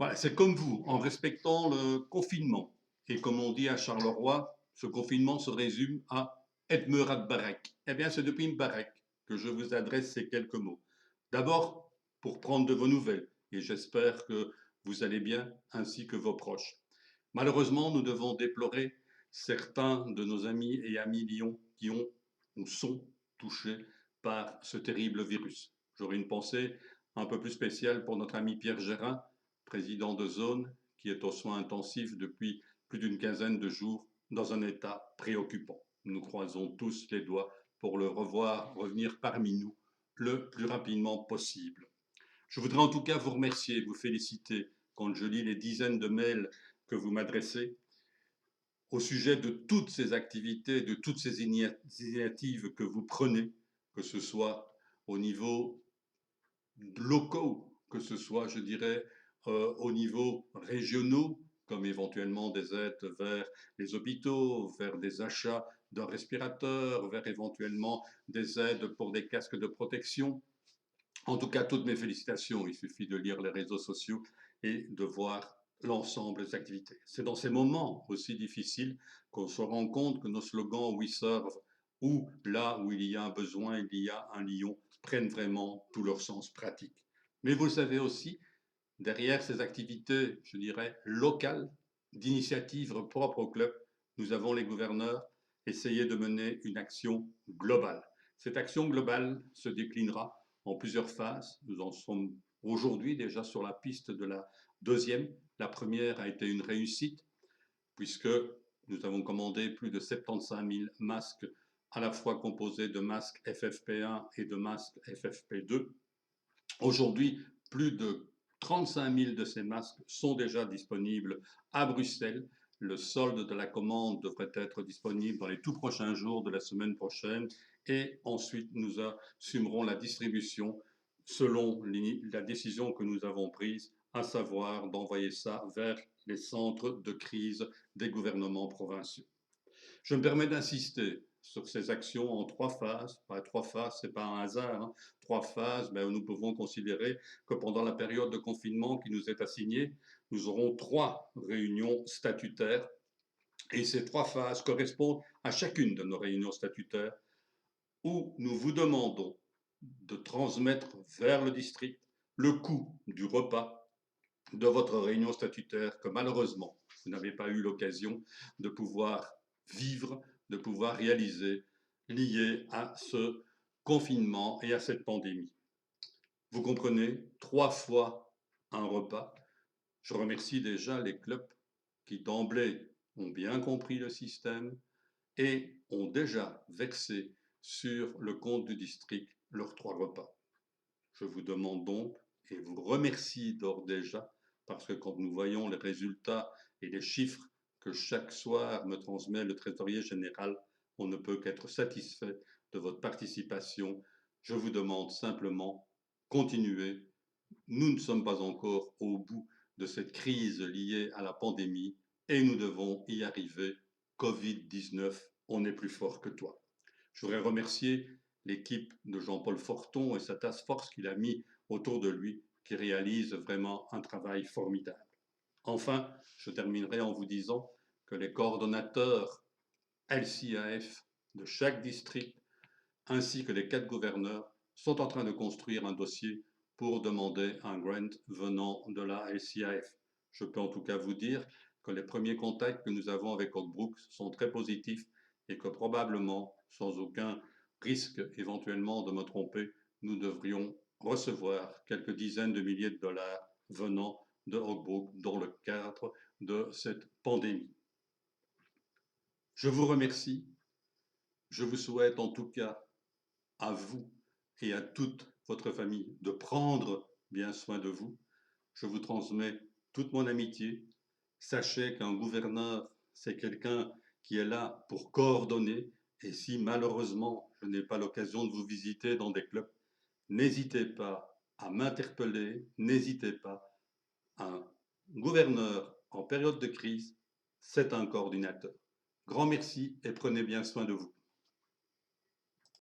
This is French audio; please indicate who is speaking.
Speaker 1: Voilà, c'est comme vous, en respectant le confinement. Et comme on dit à Charleroi, ce confinement se résume à Edme ad Barek. Eh bien, c'est depuis Mbarek que je vous adresse ces quelques mots. D'abord, pour prendre de vos nouvelles, et j'espère que vous allez bien, ainsi que vos proches. Malheureusement, nous devons déplorer certains de nos amis et amis Lyon qui ont ou sont touchés par ce terrible virus. J'aurais une pensée un peu plus spéciale pour notre ami Pierre Gérin, président de zone, qui est aux soins intensifs depuis plus d'une quinzaine de jours dans un état préoccupant. Nous croisons tous les doigts pour le revoir revenir parmi nous le plus rapidement possible. Je voudrais en tout cas vous remercier, vous féliciter quand je lis les dizaines de mails que vous m'adressez au sujet de toutes ces activités, de toutes ces initiatives que vous prenez, que ce soit au niveau locaux, que ce soit, je dirais, au niveau régionaux, comme éventuellement des aides vers les hôpitaux, vers des achats d'un respirateur, vers éventuellement des aides pour des casques de protection. En tout cas, toutes mes félicitations. Il suffit de lire les réseaux sociaux et de voir l'ensemble des activités. C'est dans ces moments aussi difficiles qu'on se rend compte que nos slogans We Serve ou là où il y a un besoin, il y a un lion, prennent vraiment tout leur sens pratique. Mais vous le savez aussi, derrière ces activités, je dirais, locales, d'initiatives propres au club, nous avons les gouverneurs essayer de mener une action globale. Cette action globale se déclinera en plusieurs phases. Nous en sommes aujourd'hui déjà sur la piste de la deuxième. La première a été une réussite puisque nous avons commandé plus de 75 000 masques à la fois composés de masques FFP1 et de masques FFP2. Aujourd'hui, plus de 35 000 de ces masques sont déjà disponibles à Bruxelles. Le solde de la commande devrait être disponible dans les tout prochains jours de la semaine prochaine et ensuite nous assumerons la distribution selon la décision que nous avons prise, à savoir d'envoyer ça vers les centres de crise des gouvernements provinciaux. Je me permets d'insister sur ces actions en trois phases. Trois phases, c'est pas un hasard. Hein. Trois phases, ben, nous pouvons considérer que pendant la période de confinement qui nous est assignée, nous aurons trois réunions statutaires. Et ces trois phases correspondent à chacune de nos réunions statutaires où nous vous demandons de transmettre vers le district le coût du repas de votre réunion statutaire que malheureusement vous n'avez pas eu l'occasion de pouvoir vivre, de pouvoir réaliser lié à ce confinement et à cette pandémie. Vous comprenez, 3 fois un repas. Je remercie déjà les clubs qui d'emblée ont bien compris le système et ont déjà versé sur le compte du district leurs 3 repas. Je vous demande donc et vous remercie d'ores déjà parce que quand nous voyons les résultats et les chiffres que chaque soir me transmet le trésorier général, on ne peut qu'être satisfait de votre participation. Je vous demande simplement, continuez. Nous ne sommes pas encore au bout de cette crise liée à la pandémie et nous devons y arriver. Covid-19, on est plus fort que toi. Je voudrais remercier l'équipe de Jean-Paul Forton et sa task force qu'il a mis autour de lui, qui réalise vraiment un travail formidable. Enfin, je terminerai en vous disant que les coordonnateurs LCAF de chaque district, ainsi que les 4 gouverneurs, sont en train de construire un dossier pour demander un grant venant de la LCAF. Je peux en tout cas vous dire que les premiers contacts que nous avons avec Oakbrook sont très positifs et que probablement, sans aucun risque éventuellement de me tromper, nous devrions recevoir quelques dizaines de milliers de dollars venant de Oakbrook dans le cadre de cette pandémie. Je vous remercie. Je vous souhaite en tout cas à vous et à toute votre famille de prendre bien soin de vous. Je vous transmets toute mon amitié. Sachez qu'un gouverneur, c'est quelqu'un qui est là pour coordonner. Et si malheureusement je n'ai pas l'occasion de vous visiter dans des clubs, n'hésitez pas à m'interpeller, n'hésitez pas. Un gouverneur en période de crise, c'est un coordinateur. Grand merci et prenez bien soin de vous.